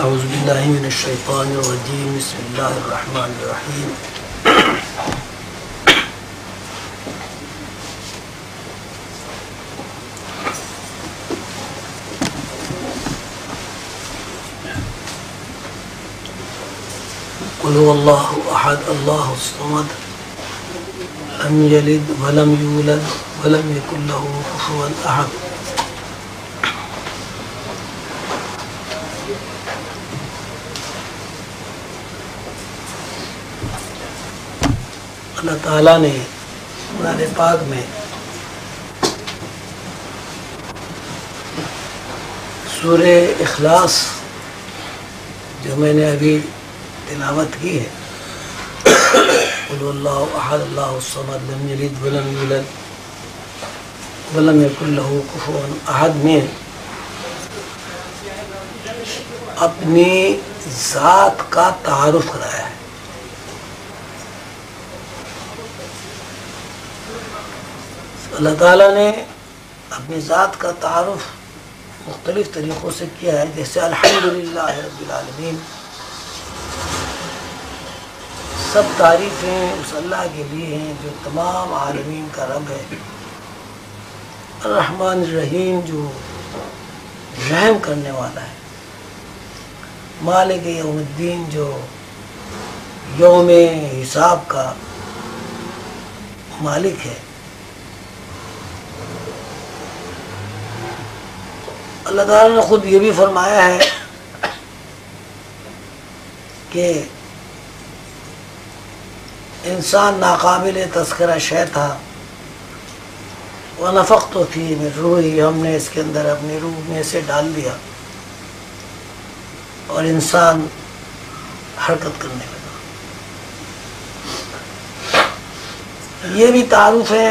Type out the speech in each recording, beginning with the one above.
اعوذ باللہ من الشیطان الرجیم بسم اللہ الرحمن الرحیم قل هو اللہ احد اللہ الصمد لم یلد ولم یولد ولم یکن له کفوا احد۔ اللہ تعالیٰ نے قرآن پاک میں سورہ اخلاص جو میں نے ابھی تلاوت کی ہے، قل اللہ احد اللہ الصمد لم یلد ولم یولد ولم یکن له کفوا احد میں اپنی ذات کا تعارف کرایا ہے۔ اللہ تعالیٰ نے اپنی ذات کا تعارف مختلف طریقوں سے کیا ہے، جیسے الحمدللہ رب العالمین، سب تعریفیں اس اللہ کے لیے ہیں جو تمام عالمین کا رب ہے۔ الرحمن الرحیم جو رحم کرنے والا ہے۔ مالک یوم الدین جو یوم حساب کا مالک ہے۔ اللہ تعالیٰ نے خود یہ بھی فرمایا ہے کہ انسان ناقابل تذکرہ شے تھا، وَنَفَخْتُ فِيهِ مِن رُوحِي، ہم نے اس کے اندر اپنی روح میں سے ڈال دیا اور انسان حرکت کرنے لگا۔ یہ بھی تعارف ہے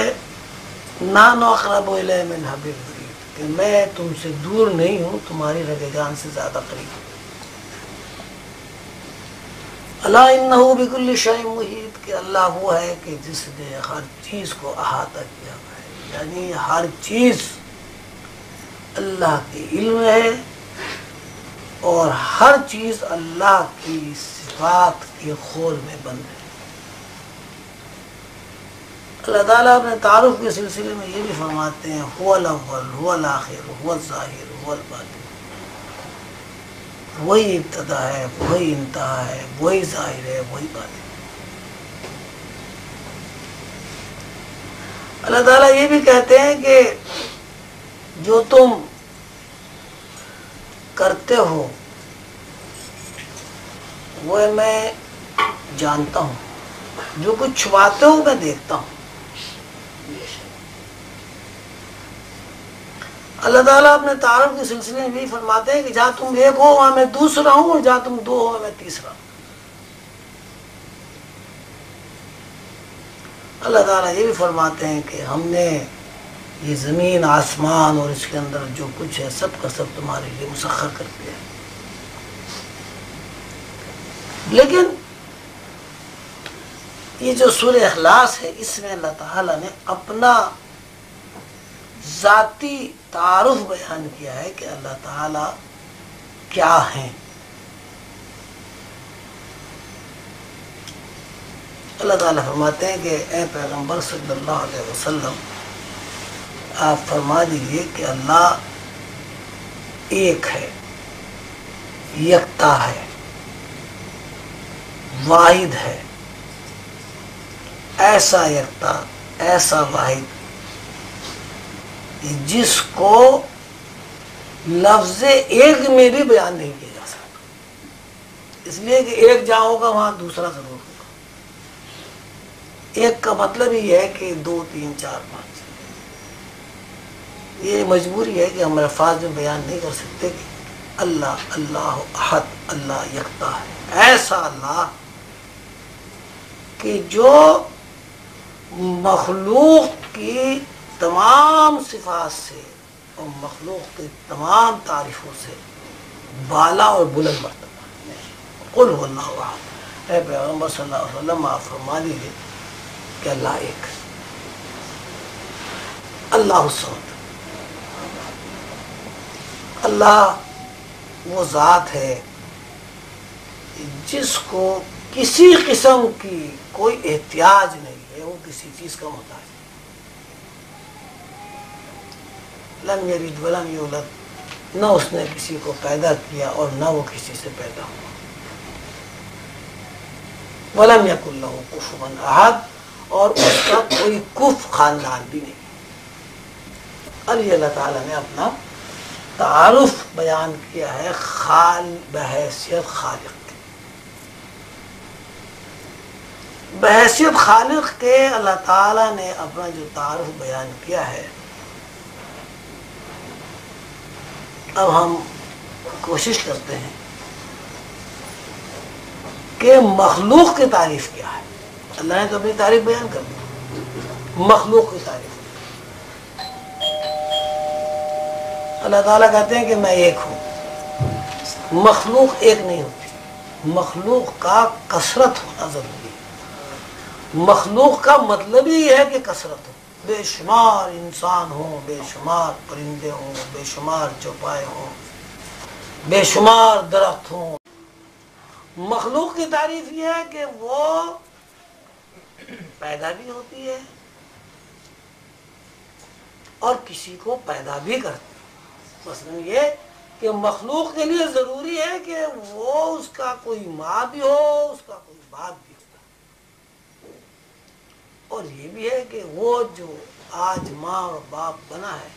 نَحْنُ أَقْرَبُ إِلَيْهِ مِنْ حَبْلِ الْوَرِيدِ، کہ میں تم سے دور نہیں ہوں، تمہاری رگ جان سے زیادہ قریب ہوں۔ اللہ انہ بکل شیء محیط، کہ اللہ وہ ہے کہ جس نے ہر چیز کو احاطہ کیا ہے، یعنی ہر چیز اللہ کے علم ہے اور ہر چیز اللہ کی صفات کے خول میں بند ہے۔ اللہ تعالیٰ اپنے تعارف کے سلسلے میں یہ بھی فرماتے ہیں هو الاول هو الاخر هو الظاہر هو الباطن، وہی ابتدا ہے، وہی انتہا ہے، وہی ظاہر ہے، وہی باطن۔ اللہ تعالیٰ یہ بھی کہتے ہیں کہ جو تم کرتے ہو وہ میں جانتا ہوں، جو کچھ چھپاتے ہو میں دیکھتا ہوں۔ اللہ تعالیٰ اپنے تعارف کے سلسلے میں بھی فرماتے ہیں کہ جہاں تم ایک ہو وہاں میں دوسرا ہوں، اور جہاں تم دو ہو میں تیسرا ہوں۔ اللہ تعالیٰ یہ بھی فرماتے ہیں کہ ہم نے یہ زمین آسمان اور اس کے اندر جو کچھ ہے سب کا سب تمہارے لیے مسخر کر دیا ہے۔ لیکن یہ جو سورہ اخلاص ہے، اس میں اللہ تعالیٰ نے اپنا ذاتی تعارف بیان کیا ہے کہ اللہ تعالیٰ کیا ہیں۔ اللہ تعالیٰ فرماتے ہیں کہ اے پیغمبر صلی اللہ علیہ وسلم، آپ فرما دیجئے کہ اللہ ایک ہے، یکتا ہے، واحد ہے، ایسا یکتا، ایسا واحد جس کو لفظ ایک میں بھی بیان نہیں کیا جا سکتا، اس لیے کہ ایک جہاں ہوگا وہاں دوسرا ضرور ہوگا۔ ایک کا مطلب ہی ہے کہ 2 3 4 5، یہ مجبوری ہے کہ ہم الفاظ میں بیان نہیں کر سکتے کہ اللہ اللہ احد، اللہ یکتا ہے، ایسا اللہ کہ جو مخلوق کی تمام صفات سے اور مخلوق کی تمام تعریفوں سے بالا اور بلند مرتبہ ہے۔ قل هو اللہ احد، اے پیغمبر صلی اللہ علیہ وسلم آپ فرما دیجیے کہ اللہ ایک ہے، اللہ الصمد، اللہ وہ ذات ہے جس کو کسی قسم کی کوئی احتیاج نہیں ہے، وہ کسی چیز کا محتاج نہیں۔ لم یلد ولم یولد، نہ اس نے کسی کو پیدا کیا اور نہ وہ کسی سے پیدا ہوا۔ ولم یکن لہ کفوا احد، اور اس کا کوئی کف خاندان بھی نہیں۔ اور یہ اللہ تعالیٰ نے اپنا تعارف بیان کیا ہے بحیثیت خالق کے۔ بحیثیت خالق کے اللہ تعالیٰ نے اپنا جو تعارف بیان کیا ہے، اب ہم کوشش کرتے ہیں کہ مخلوق کی تعریف کیا ہے۔ اللہ نے تو اپنی تعریف بیان کر دی، مخلوق کی تعریف۔ اللہ تعالیٰ کہتے ہیں کہ میں ایک ہوں، مخلوق ایک نہیں ہوتی، مخلوق کا کثرت ہونا ضروری ہے۔ مخلوق کا مطلب ہی ہے کہ کثرت ہو، بے شمار انسان ہوں، بے شمار پرندے ہوں، بے شمار چوپائے ہوں، بے شمار درخت ہوں۔ مخلوق کی تعریف یہ ہے کہ وہ پیدا بھی ہوتی ہے اور کسی کو پیدا بھی کرتی ہے۔ مثلا یہ کہ مخلوق کے لیے ضروری ہے کہ وہ اس کا کوئی ماں بھی ہو، اس کا کوئی باپ بھی ہو، اور یہ بھی ہے کہ وہ جو آج ماں اور باپ بنا ہے،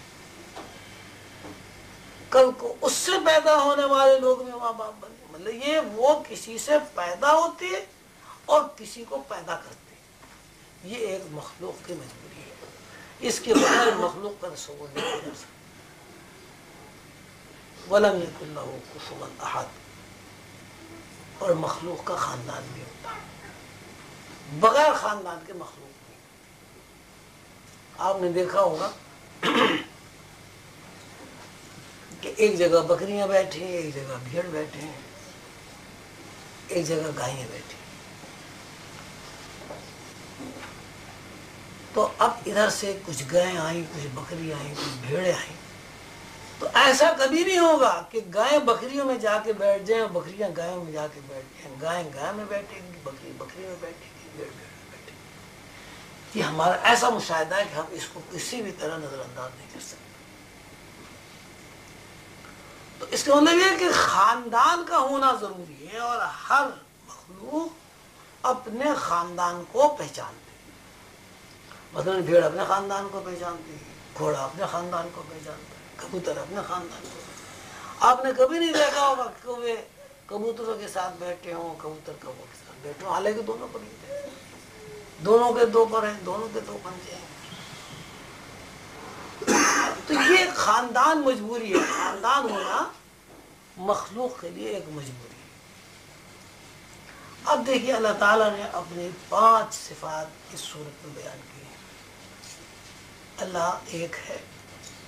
کل کو اس سے پیدا ہونے والے لوگ بھی ماں باپ بنے۔ مطلب یہ وہ کسی سے پیدا ہوتی ہے اور کسی کو پیدا کرتی ہے۔ یہ ایک مخلوق کی مجبوری ہے، اس کے بغیر مخلوق کا تصور نہیں کیا جا سکتا۔ وَلَمْ يَكُنْ لَهُ كُفُوًا أَحَدٌ، اور مخلوق کا خاندان بھی ہوتا ہے، بغیر خاندان کے مخلوق نہیں۔ آپ نے دیکھا ہوگا کہ ایک جگہ بکریاں بیٹھی ہیں، ایک جگہ بھیڑ بیٹھے ہیں، ایک جگہ گائیں بیٹھی ہیں۔ تو اب ادھر سے کچھ گائیں آئیں، کچھ بکری آئیں، کچھ بھیڑیں آئیں، تو ایسا کبھی نہیں ہوگا کہ گائیں بکریوں میں جا کے بیٹھ جائیں اور بکریاں گایوں میں جا کے بیٹھ جائیں۔ گائیں گائے میں بیٹھے گی، بکری بکری میں بیٹھے گی، بھیڑ بھیڑ میں بیٹھے گی۔ یہ ہمارا ایسا مشاہدہ ہے کہ ہم اس کو کسی بھی طرح نظر انداز نہیں کر سکتے۔ تو اس کا مطلب یہ ہے کہ خاندان کا ہونا ضروری ہے، اور ہر مخلوق اپنے خاندان کو پہچانتے ہیں۔ مثلا بھیڑ اپنے خاندان کو پہچانتی ہے، گھوڑا اپنے خاندان کو پہچانتا ہے، کبوتر اپنے خاندان کو۔ آپ نے کبھی نہیں دیکھا ہوگا کہ وہ کبوتروں کے ساتھ بیٹھے ہوں، کبوتر کبوتروں کے ساتھ بیٹھے ہوں، حالانکہ دونوں پرندے ہیں، دونوں کے دو پر ہیں، دونوں کے دو پنجے ہیں۔ تو یہ خاندان مجبوری ہے، خاندان ہونا مخلوق کے لیے ایک مجبوری ہے۔ اب دیکھیے اللہ تعالیٰ نے اپنی 5 صفات اس صورت میں بیان کی ہیں۔ اللہ ایک ہے،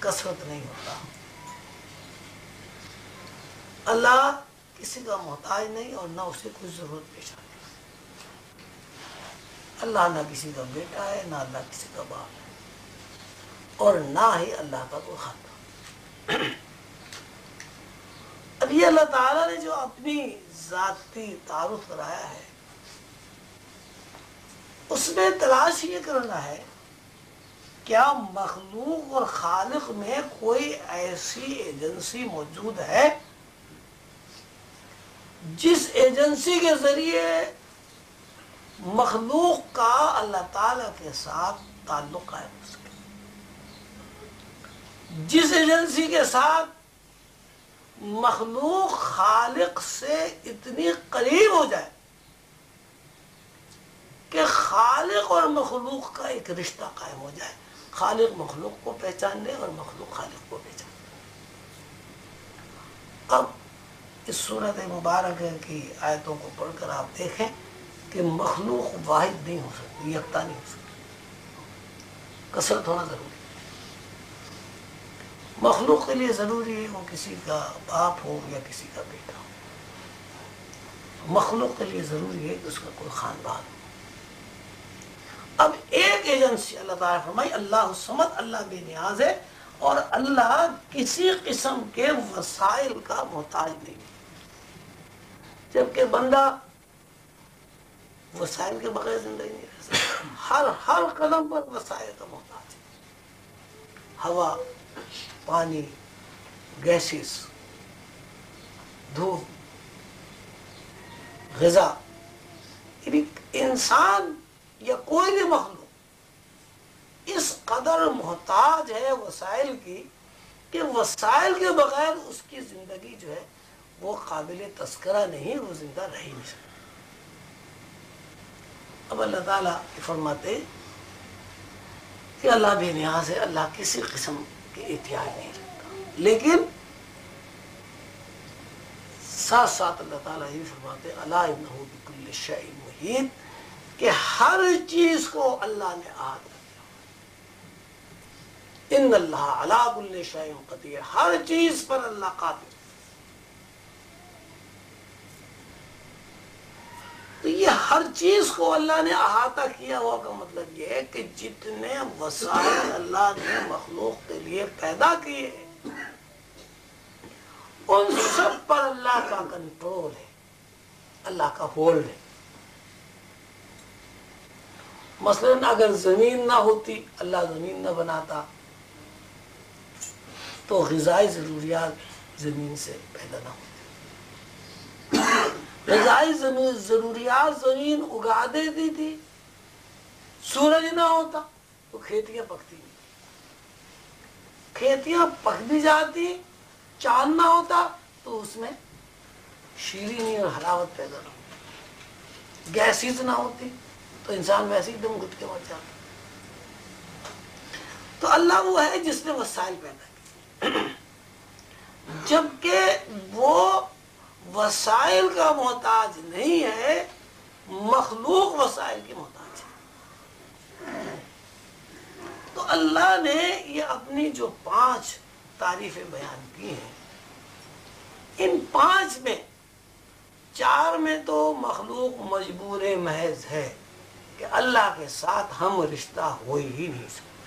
کثرت نہیں ہوتا، اللہ کسی کا محتاج نہیں اور نہ اسے کوئی ضرورت پیش آتی۔ اللہ نہ کسی کا بیٹا ہے، نہ اللہ کسی کا باپ ہے، اور نہ ہی اللہ کا کوئی خاندان۔ اب یہ اللہ تعالیٰ نے جو اپنی ذاتی تعارف کرایا ہے، اس میں تلاش یہ کرنا ہے کیا مخلوق اور خالق میں کوئی ایسی ایجنسی موجود ہے جس ایجنسی کے ذریعے مخلوق کا اللہ تعالیٰ کے ساتھ تعلق قائم ہو سکے، جس ایجنسی کے ساتھ مخلوق خالق سے اتنی قریب ہو جائے کہ خالق اور مخلوق کا ایک رشتہ قائم ہو جائے، خالق مخلوق کو پہچان لے اور مخلوق خالق کو پہچان لے۔ اب اس صورت مبارکہ کی آیتوں کو پڑھ کر آپ دیکھیں کہ مخلوق واحد نہیں ہو سکتی، یکتا نہیں ہو سکتی، کثرت ہونا ضروری ہے۔ مخلوق کے لیے ضروری ہے وہ کسی کا باپ ہو یا کسی کا بیٹا ہو، مخلوق کے لیے ضروری ہے کہ اس کا کوئی خاندان ہو۔ اب ایک ایجنسی اللہ تعالیٰ فرمائی اللہ الصمد، اللہ بے نیاز ہے اور اللہ کسی قسم کے وسائل کا محتاج نہیں۔ جبکہ بندہ وسائل کے بغیر زندگی نہیں رہ سکتا. ہر قدم پر وسائل کا محتاج ہے. ہوا، پانی، گیسز، دھوپ، غذا. یعنی انسان یا کوئی بھی مخلوق اس قدر محتاج ہے وسائل کی کہ وسائل کے بغیر اس کی زندگی جو ہے وہ قابل تذکرہ نہیں، وہ زندہ رہ ہی نہیں سکتا. اب اللہ تعالیٰ فرماتے کہ اللہ بے نیاز ہے، اللہ کسی قسم کے احتیاج نہیں رکھتا. لیکن ساتھ ساتھ اللہ تعالیٰ یہ فرماتے الا انہ بکل شیء محیط، کہ ہر چیز کو اللہ نے احاطہ کیا. ان اللہ علی کل شیء قدیر، ہر چیز پر اللہ قادر. تو یہ ہر چیز کو اللہ نے احاطہ کیا ہوا کا مطلب یہ ہے کہ جتنے وسائل اللہ نے مخلوق کے لیے پیدا کیے ان سب پر اللہ کا کنٹرول ہے، اللہ کا ہولڈ ہے. مثلاً اگر زمین نہ ہوتی، اللہ زمین نہ بناتا، تو غذائی ضروریات زمین سے پیدا نہ ہوتی. غذائی ضروریات زمین اگا دیتی تھی. سورج نہ ہوتا تو کھیتیاں پکتی نہیں، کھیتیاں پک بھی جاتی. چاند نہ ہوتا تو اس میں شیرینی اور حلاوت پیدا نہ ہوتی. گیسز نہ ہوتی تو انسان ویسے ہی دم گھٹ کے مر جاتا. تو اللہ وہ ہے جس نے وسائل پیدا کیے، جبکہ وہ وسائل کا محتاج نہیں ہے، مخلوق وسائل کی محتاج ہے. تو اللہ نے یہ اپنی جو 5 تعریفیں بیان کی ہیں، ان 5 میں 4 میں تو مخلوق مجبور محض ہے کہ اللہ کے ساتھ ہم رشتہ ہو ہی نہیں سکتے.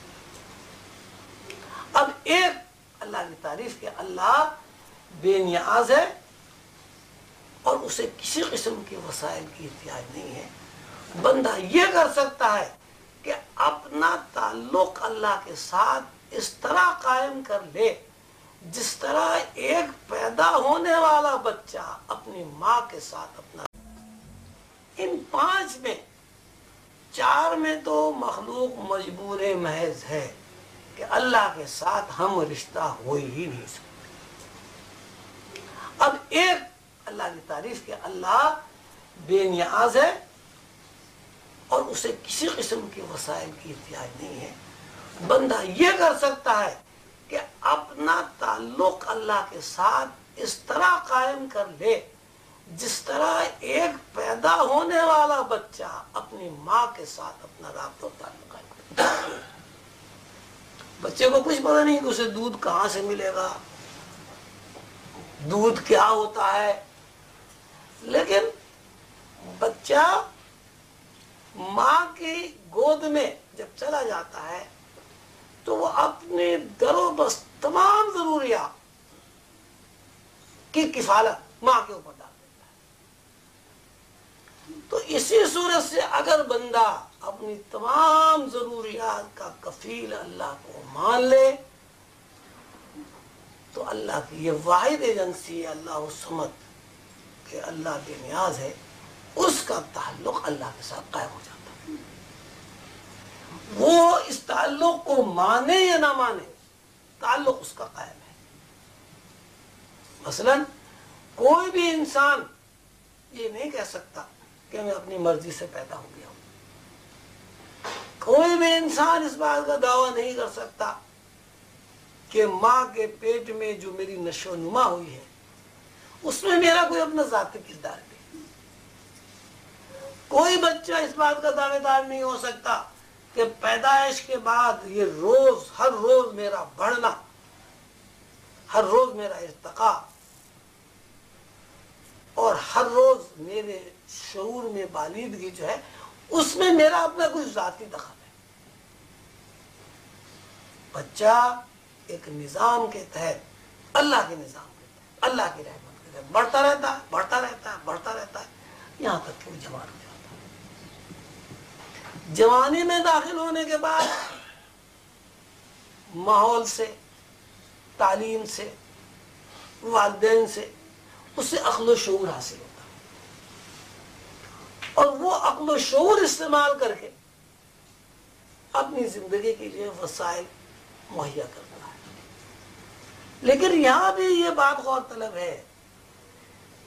اب ایک اللہ کی تعریف کہ اللہ بے نیاز ہے اور اسے کسی قسم کے وسائل کی احتیاج نہیں ہے. بندہ یہ کر سکتا ہے کہ اپنا تعلق اللہ کے ساتھ اس طرح قائم کر لے جس طرح ایک پیدا ہونے والا بچہ اپنی ماں کے ساتھ اپنا. ان 5 میں 4 میں تو مخلوق مجبور محض ہے کہ اللہ کے ساتھ ہم رشتہ ہو ہی نہیں سکتے. اب ایک اللہ کی تعریف کہ اللہ بے نیاز ہے اور اسے کسی قسم کے وسائل کی احتیاج نہیں ہے. بندہ یہ کر سکتا ہے کہ اپنا تعلق اللہ کے ساتھ اس طرح قائم کر لے جس طرح ایک پیدا ہونے والا بچہ اپنی ماں کے ساتھ اپنا رابطہ تعلق قائم کرتا ہے. بچے کو کچھ پتہ نہیں کہ اسے دودھ کہاں سے ملے گا، دودھ کیا ہوتا ہے، لیکن بچہ ماں کی گود میں جب چلا جاتا ہے تو وہ اپنے در و بس تمام ضروریات کی کفالت ماں کے اوپر ڈال دیتا ہے. تو اسی صورت سے اگر بندہ اپنی تمام ضروریات کا کفیل اللہ کو مان لے تو اللہ کی یہ واحد ایجنسی ہے اللہ الصمد کہ اللہ بے نیاز ہے، اس کا تعلق اللہ کے ساتھ قائم ہو جاتا ہے. وہ اس تعلق کو مانے یا نہ مانے، تعلق اس کا قائم ہے. مثلا کوئی بھی انسان یہ نہیں کہہ سکتا کہ میں اپنی مرضی سے پیدا ہو گیا ہوں. کوئی بھی انسان اس بات کا دعویٰ نہیں کر سکتا کہ ماں کے پیٹ میں جو میری نشو و نما ہوئی ہے اس میں میرا کوئی اپنا ذاتی کردار نہیں. کوئی بچہ اس بات کا دعوے دار نہیں ہو سکتا کہ پیدائش کے بعد یہ ہر روز میرا بڑھنا، ہر روز میرا ارتقاء اور ہر روز میرے شعور میں بالیدگی جو ہے اس میں میرا اپنا کوئی ذاتی دخل ہے. بچہ ایک نظام کے تحت، اللہ کے نظام کے تحت، اللہ کی رحمت کے بڑھتا رہتا ہے بڑھتا رہتا ہے بڑھتا رہتا ہے، یہاں تک کہ وہ جوان ہو جاتا ہے۔ جوانی میں داخل ہونے کے بعد ماحول سے، تعلیم سے، والدین سے اسے عقل و شعور حاصل ہوتا ہے، اور وہ عقل و شعور استعمال کر کے اپنی زندگی کے لیے وسائل مہیا کرتا ہے۔ لیکن یہاں بھی یہ بات غور طلب ہے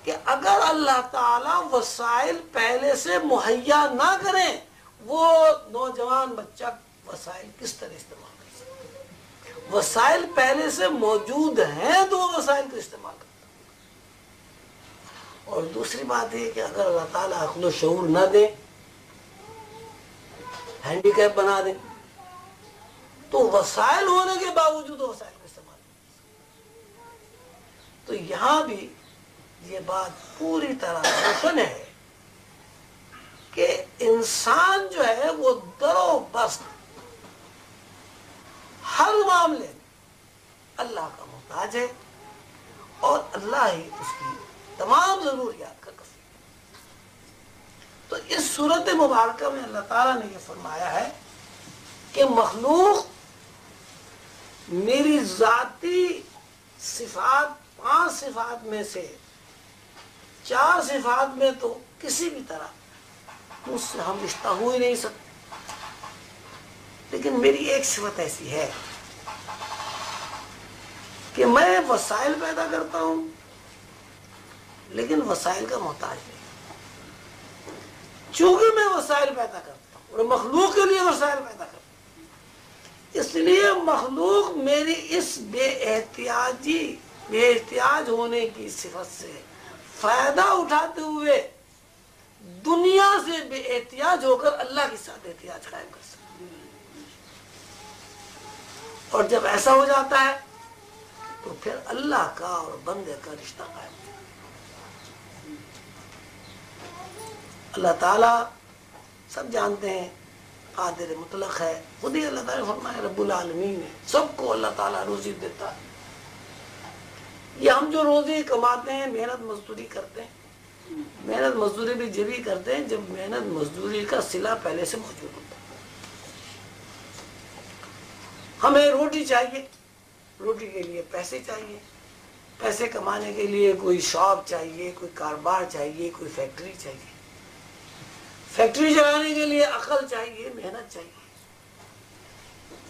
کہ اگر اللہ تعالیٰ وسائل پہلے سے مہیا نہ کریں، وہ نوجوان بچہ وسائل کس طرح استعمال کر سکتا ہے؟ وسائل پہلے سے موجود ہیں تو وہ وسائل کو استعمال کرتا ہے۔ اور دوسری بات یہ کہ اگر اللہ تعالیٰ عقل و شعور نہ دے، ہینڈی کیپ بنا دیں، تو وسائل ہونے کے باوجود وسائل کو استعمال کرتا ہے۔ تو یہاں بھی یہ بات پوری طرح روشن ہے کہ انسان جو ہے وہ در و بست ہر معاملے میں اللہ کا محتاج ہے، اور اللہ ہی اس کی تمام ضروریات کا کفیل ہے۔ تو اس صورت مبارکہ میں اللہ تعالیٰ نے یہ فرمایا ہے کہ مخلوق میری ذاتی صفات، 5 صفات میں سے 4 صفات میں تو کسی بھی طرح مجھ سے ہم رشتہ ہو ہی نہیں سکتے، لیکن میری ایک صفت ایسی ہے کہ میں وسائل پیدا کرتا ہوں لیکن وسائل کا محتاج نہیں۔ چونکہ میں وسائل پیدا کرتا ہوں اور مخلوق کے لیے وسائل پیدا کرتا ہوں، اس لیے مخلوق میری اس بے احتیاج ہونے کی صفت سے فائدہ اٹھاتے ہوئے دنیا سے بے احتیاج ہو کر اللہ کے ساتھ احتیاج قائم کر سکتے ہیں۔ اور جب ایسا ہو جاتا ہے تو پھر اللہ کا اور بندے کا رشتہ قائم ہوتا ہے۔ اللہ تعالیٰ سب جانتے ہیں قادر مطلق ہے، خود ہی اللہ تعالیٰ فرمایا رب العالمین ہے، سب کو اللہ تعالیٰ روزی دیتا ہے۔ یہ ہم جو روزی کماتے ہیں، محنت مزدوری کرتے ہیں، محنت مزدوری بھی جب ہی کرتے ہیں جب محنت مزدوری کا صلہ پہلے سے موجود ہوتا ہے۔ ہمیں روٹی چاہیے، روٹی کے لیے پیسے چاہیے، پیسے کمانے کے لیے کوئی شاپ چاہیے، کوئی کاروبار چاہیے، کوئی فیکٹری چاہیے، فیکٹری چلانے کے لیے عقل چاہیے، محنت چاہیے۔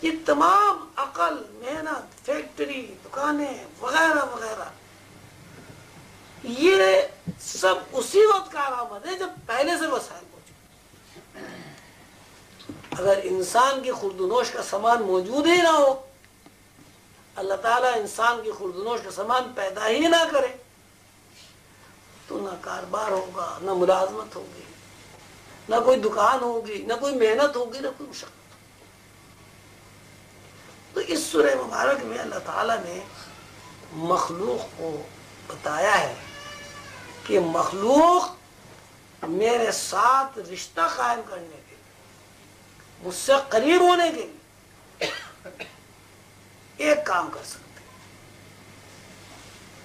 یہ تمام عقل، محنت، فیکٹری، دکانیں وغیرہ وغیرہ، یہ سب اسی وقت کارآمد ہے جب پہلے سے وسائل موجود۔ اگر انسان کی خوردونوش کا سامان موجود ہی نہ ہو، اللہ تعالیٰ انسان کی خوردونوش کا سامان پیدا ہی نہ کرے، تو نہ کاروبار ہوگا، نہ ملازمت ہوگی، نہ کوئی دکان ہوگی، نہ کوئی محنت ہوگی، نہ کوئی مشقت۔ تو اس سورہ مبارک میں اللہ تعالیٰ نے مخلوق کو بتایا ہے کہ مخلوق میرے ساتھ رشتہ قائم کرنے کے لیے، مجھ سے قریب ہونے کے لیے ایک کام کر سکتے ہیں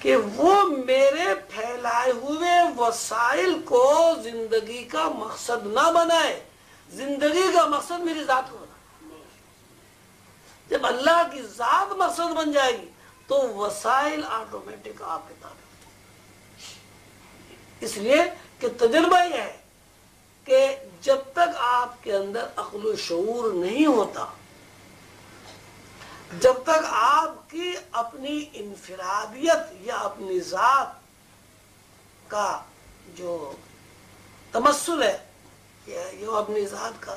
کہ وہ میرے پھیلائے ہوئے وسائل کو زندگی کا مقصد نہ بنائے، زندگی کا مقصد میری ذات کو بنائے۔ جب اللہ کی ذات مقصد بن جائے گی تو وسائل آٹومیٹک آپ کے تابع ہو جائیں گے۔ اس لیے کہ تجربہ یہ ہے کہ جب تک آپ کے اندر عقل و شعور نہیں ہوتا، جب تک آپ کی اپنی انفرادیت یا اپنی ذات کا جو تمثل ہے، یہ اپنی ذات کا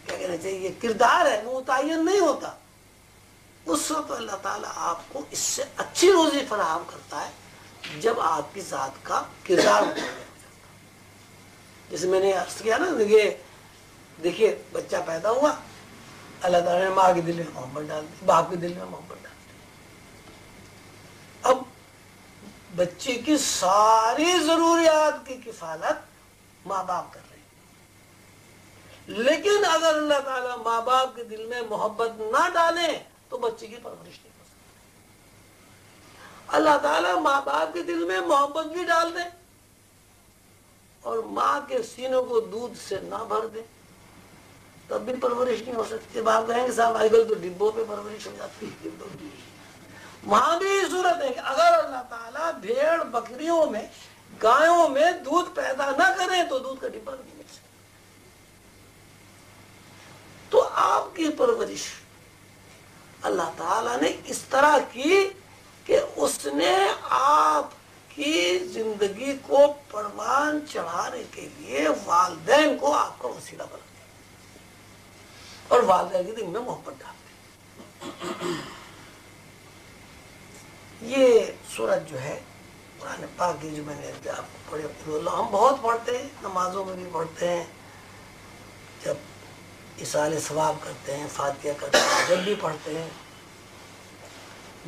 کیا کہنا چاہیے کردار ہے، وہ متعین نہیں ہوتا، اس وقت اللہ تعالیٰ آپ کو اس سے اچھی روزی فراہم کرتا ہے جب آپ کی ذات کا کردار متعین ہو جاتا ہے۔ جیسے میں نے عرض کیا نا، دیکھیے بچہ پیدا ہوا، اللہ تعالیٰ نے ماں کے دل میں محبت ڈال دی، باپ کے دل میں محبت ڈال دی۔ اب بچے کی ساری ضروریات کی کفالت ماں باپ کر رہے ہیں، لیکن اگر اللہ تعالیٰ ماں باپ کے دل میں محبت نہ ڈالے تو بچے کی پرورش نہیں ہو سکتی۔ اللہ تعالیٰ ماں باپ کے دل میں محبت بھی ڈال دے اور ماں کے سینوں کو دودھ سے نہ بھر دے تب بھی پرورش نہیں ہو سکتی. اب آپ کہیں گے صاحب آج کل تو ڈبوں پہ پرورش ہو جاتی ہے. وہاں بھی صورت ہے کہ اگر اللہ تعالیٰ بھیڑ بکریوں میں گایوں میں دودھ پیدا نہ کریں تو دودھ کا ڈبہ نہیں مل سکتا. تو آپ کی پرورش اللہ تعالیٰ نے اس طرح کی کہ اس نے آپ کی زندگی کو پروان چڑھانے کے لیے والدین کو آپ کا وسیلہ بنا دیا اور والدین کے دل میں محبت ڈال دی. یہ سورت جو ہے قرآن پاک کی جو میں نے آپ کو پڑھے ہم بہت پڑھتے ہیں, نمازوں میں بھی پڑھتے ہیں, جب اصال ثواب کرتے ہیں, فاتحہ کرتے ہیں جب بھی پڑھتے ہیں,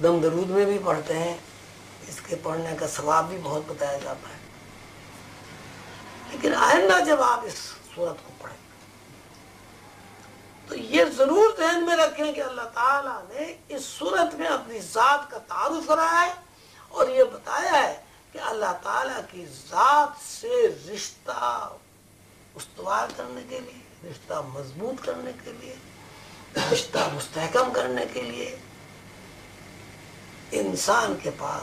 دم درود میں بھی پڑھتے ہیں. اس کے پڑھنے کا ثواب بھی بہت بتایا جاتا ہے. لیکن آئندہ جب آپ اس سورت کو پڑھیں تو یہ ضرور ذہن میں رکھیں کہ اللہ تعالیٰ نے اس سورت میں اپنی ذات کا تعارف کرایا ہے اور یہ بتایا ہے کہ اللہ تعالیٰ کی ذات سے رشتہ استوار کرنے کے لیے, رشتہ مضبوط کرنے کے لیے, رشتہ مستحکم کرنے کے لیے انسان کے پاس